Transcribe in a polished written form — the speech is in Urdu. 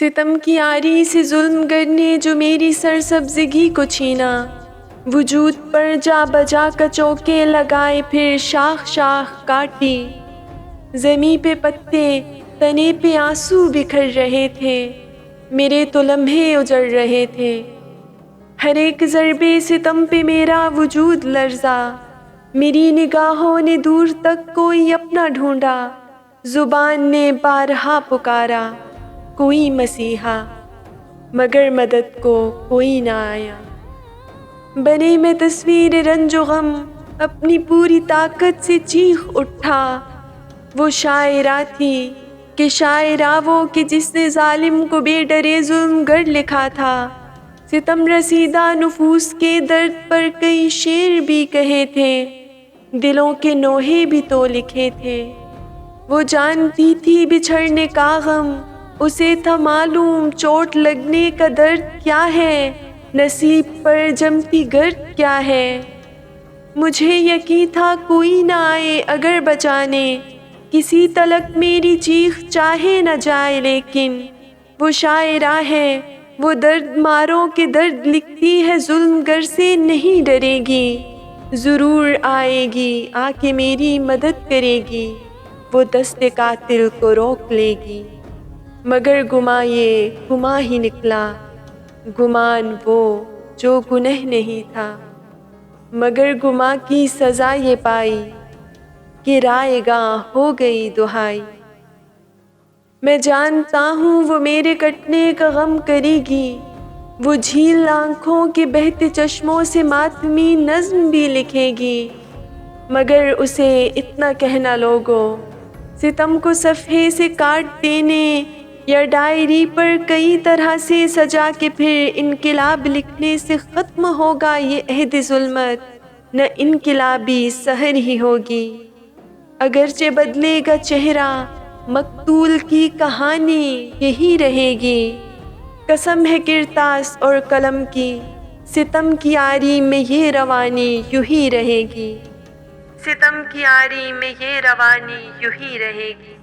ستم کی آری سے ظلم گر نے جو میری سرسبزگی کو چھینا، وجود پر جا بجا کچوکے لگائے پھر شاخ شاخ کاٹی۔ زمیں پہ پتے تنے پہ آنسو بکھر رہے تھے، میرے تو لمحے اجڑ رہے تھے۔ ہر ایک ضربے ستم پہ میرا وجود لرزا، میری نگاہوں نے دور تک کوئی اپنا ڈھونڈا، زبان نے بارہا پکارا کوئی مسیحا، مگر مدد کو کوئی نہ آیا۔ بنے میں تصویر رنج و غم اپنی پوری طاقت سے چیخ اٹھا، وہ شاعرہ تھی کہ شاعرہ وہ کہ جس نے ظالم کو بے ڈرے ظلم گر لکھا تھا۔ ستم رسیدہ نفوس کے درد پر کئی شعر بھی کہے تھے، دلوں کے نوحے بھی تو لکھے تھے۔ وہ جانتی تھی بچھڑنے کا غم، اسے تھا معلوم چوٹ لگنے کا درد کیا ہے، نصیب پر جمتی گرد کیا ہے۔ مجھے یقین تھا کوئی نہ آئے اگر بچانے، کسی تلک میری چیخ چاہے نہ جائے، لیکن وہ شاعرہ ہے، وہ درد ماروں کے درد لکھتی ہے، ظلم گر سے نہیں ڈرے گی، ضرور آئے گی آ کے میری مدد کرے گی، وہ دست قاتل کو روک لے گی۔ مگر گماں یہ گماں ہی نکلا، گمان وہ جو گنہ نہیں تھا، مگر گماں کی سزا یہ پائی کہ رائے گاں ہو گئی دہائی۔ میں جانتا ہوں وہ میرے کٹنے کا غم کرے گی، وہ جھیل آنکھوں کے بہتے چشموں سے ماتمی نظم بھی لکھے گی، مگر اسے اتنا کہنا لوگو، ستم کو صفحے سے کاٹ دینے یا ڈائری پر کئی طرح سے سجا کے پھر انقلاب لکھنے سے ختم ہوگا یہ عہد ظلمت، نہ انقلابی سحر ہی ہوگی۔ اگرچہ بدلے گا چہرہ، مقتول کی کہانی یہی رہے گی، قسم ہے کرتاس اور قلم کی، ستم کی آری میں یہ روانی یوں ہی رہے گی، ستم کی آری میں یہ روانی یوں ہی رہے گی۔